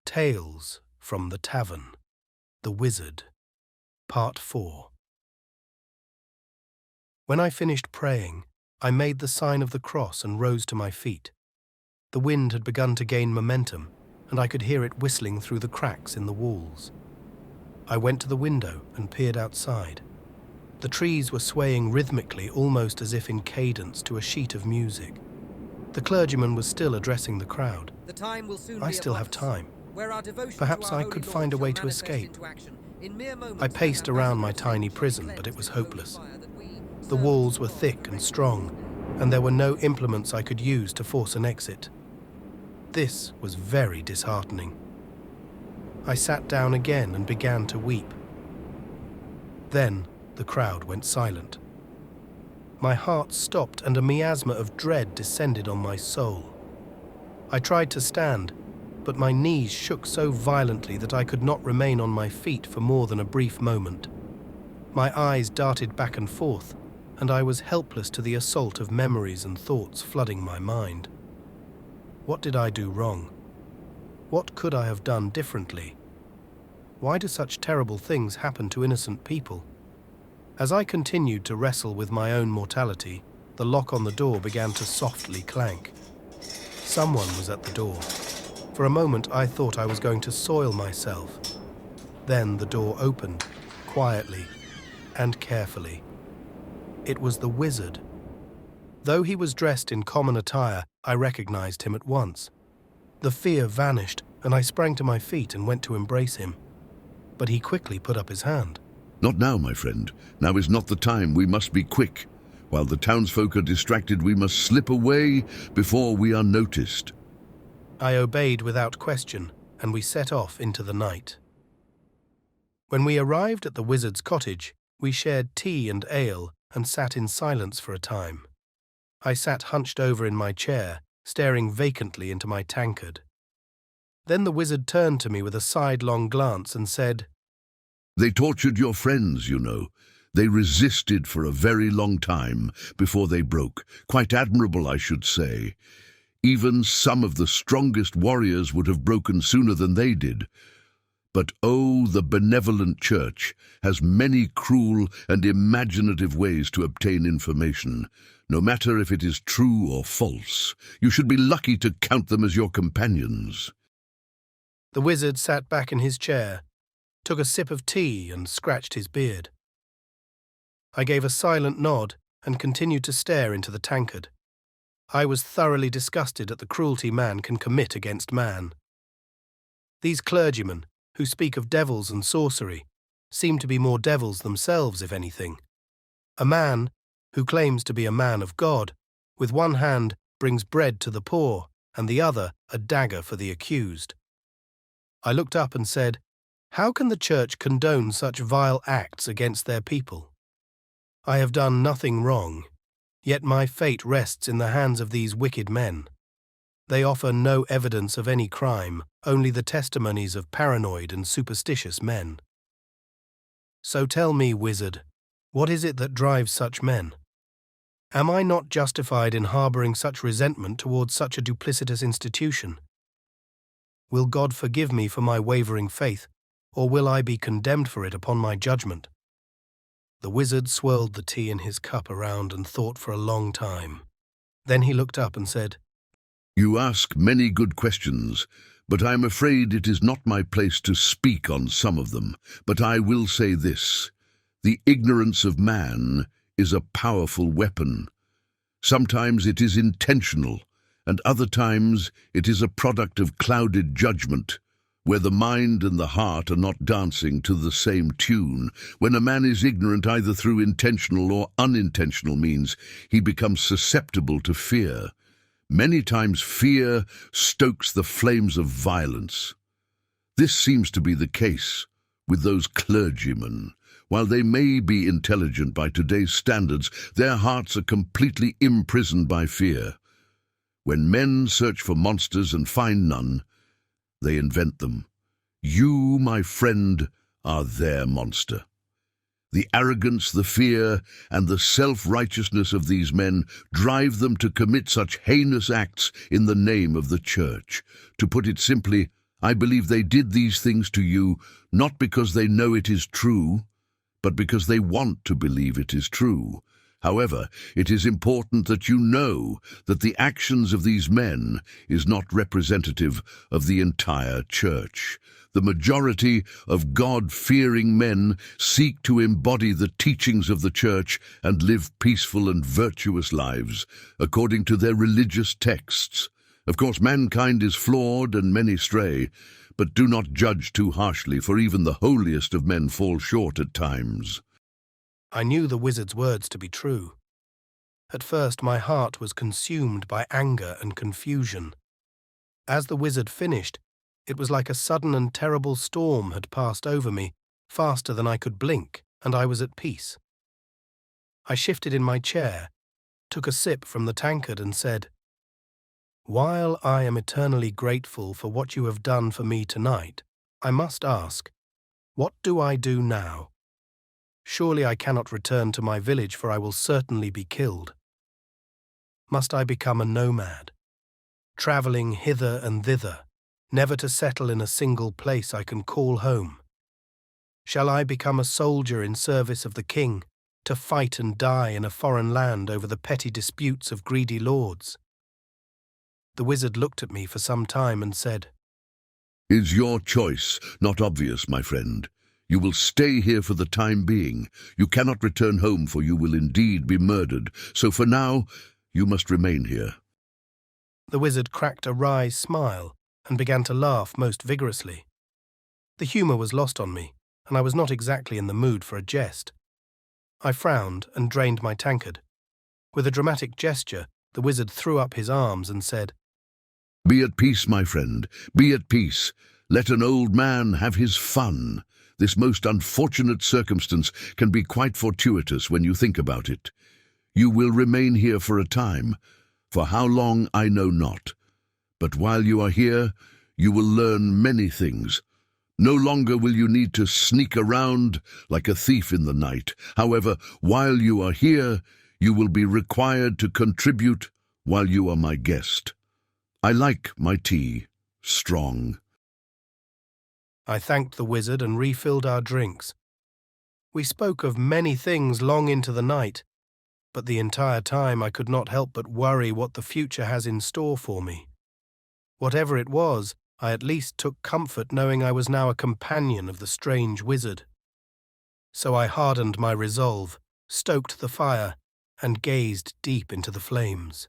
Tales from the Tavern, The Wizard, Part 4. When I finished praying, I made the sign of the cross and rose to my feet. The wind had begun to gain momentum, and I could hear it whistling through the cracks in the walls. I went to the window and peered outside. The trees were swaying rhythmically, almost as if in cadence to a sheet of music. The clergyman was still addressing the crowd. I still have time. Perhaps I could find a way to escape. I paced around my tiny prison, but it was hopeless. The walls were thick and strong, and there were no implements I could use to force an exit. This was very disheartening. I sat down again and began to weep. Then the crowd went silent. My heart stopped and a miasma of dread descended on my soul. I tried to stand, but my knees shook so violently that I could not remain on my feet for more than a brief moment. My eyes darted back and forth, and I was helpless to the assault of memories and thoughts flooding my mind. What did I do wrong? What could I have done differently? Why do such terrible things happen to innocent people? As I continued to wrestle with my own mortality, the lock on the door began to softly clank. Someone was at the door. For a moment I thought I was going to soil myself. Then the door opened, quietly and carefully. It was the wizard. Though he was dressed in common attire, I recognized him at once. The fear vanished, and I sprang to my feet and went to embrace him. But he quickly put up his hand. "Not now, my friend. Now is not the time. We must be quick. While the townsfolk are distracted, we must slip away before we are noticed." I obeyed without question, and we set off into the night. When we arrived at the wizard's cottage, we shared tea and ale and sat in silence for a time. I sat hunched over in my chair, staring vacantly into my tankard. Then the wizard turned to me with a sidelong glance and said, "They tortured your friends, you know. They resisted for a very long time before they broke. Quite admirable, I should say. Even some of the strongest warriors would have broken sooner than they did. But oh, the benevolent church has many cruel and imaginative ways to obtain information. No matter if it is true or false, you should be lucky to count them as your companions." The wizard sat back in his chair, took a sip of tea and scratched his beard. I gave a silent nod and continued to stare into the tankard. I was thoroughly disgusted at the cruelty man can commit against man. These clergymen, who speak of devils and sorcery, seem to be more devils themselves, if anything. A man, who claims to be a man of God, with one hand brings bread to the poor and the other a dagger for the accused. I looked up and said, "How can the church condone such vile acts against their people? I have done nothing wrong, yet my fate rests in the hands of these wicked men. They offer no evidence of any crime, only the testimonies of paranoid and superstitious men. So tell me, wizard, what is it that drives such men? Am I not justified in harboring such resentment towards such a duplicitous institution? Will God forgive me for my wavering faith, or will I be condemned for it upon my judgment?" The wizard swirled the tea in his cup around and thought for a long time. Then he looked up and said, "You ask many good questions, but I am afraid it is not my place to speak on some of them. But I will say this: the ignorance of man is a powerful weapon. Sometimes it is intentional, and other times it is a product of clouded judgment, where the mind and the heart are not dancing to the same tune. When a man is ignorant either through intentional or unintentional means, he becomes susceptible to fear. Many times fear stokes the flames of violence. This seems to be the case with those clergymen. While they may be intelligent by today's standards, their hearts are completely imprisoned by fear. When men search for monsters and find none, they invent them. You, my friend, are their monster. The arrogance, the fear, and the self-righteousness of these men drive them to commit such heinous acts in the name of the church. To put it simply, I believe they did these things to you not because they know it is true, but because they want to believe it is true. However, it is important that you know that the actions of these men is not representative of the entire church. The majority of God-fearing men seek to embody the teachings of the church and live peaceful and virtuous lives according to their religious texts. Of course, mankind is flawed and many stray, but do not judge too harshly, for even the holiest of men fall short at times. I knew the wizard's words to be true. At first my heart was consumed by anger and confusion. As the wizard finished, it was like a sudden and terrible storm had passed over me, faster than I could blink, and I was at peace. I shifted in my chair, took a sip from the tankard and said, "While I am eternally grateful for what you have done for me tonight, I must ask, what do I do now? Surely I cannot return to my village, for I will certainly be killed. Must I become a nomad, travelling hither and thither, never to settle in a single place I can call home? Shall I become a soldier in service of the king, to fight and die in a foreign land over the petty disputes of greedy lords?" The wizard looked at me for some time and said, "Is your choice not obvious, my friend? You will stay here for the time being. You cannot return home, for you will indeed be murdered. So for now, you must remain here." The wizard cracked a wry smile and began to laugh most vigorously. The humour was lost on me, and I was not exactly in the mood for a jest. I frowned and drained my tankard. With a dramatic gesture, the wizard threw up his arms and said, "Be at peace, my friend. Be at peace. Let an old man have his fun. This most unfortunate circumstance can be quite fortuitous when you think about it. You will remain here for a time. For how long, I know not. But while you are here, you will learn many things. No longer will you need to sneak around like a thief in the night. However, while you are here, you will be required to contribute while you are my guest. I like my tea strong." I thanked the wizard and refilled our drinks. We spoke of many things long into the night, but the entire time I could not help but worry what the future has in store for me. Whatever it was, I at least took comfort knowing I was now a companion of the strange wizard. So I hardened my resolve, stoked the fire, and gazed deep into the flames.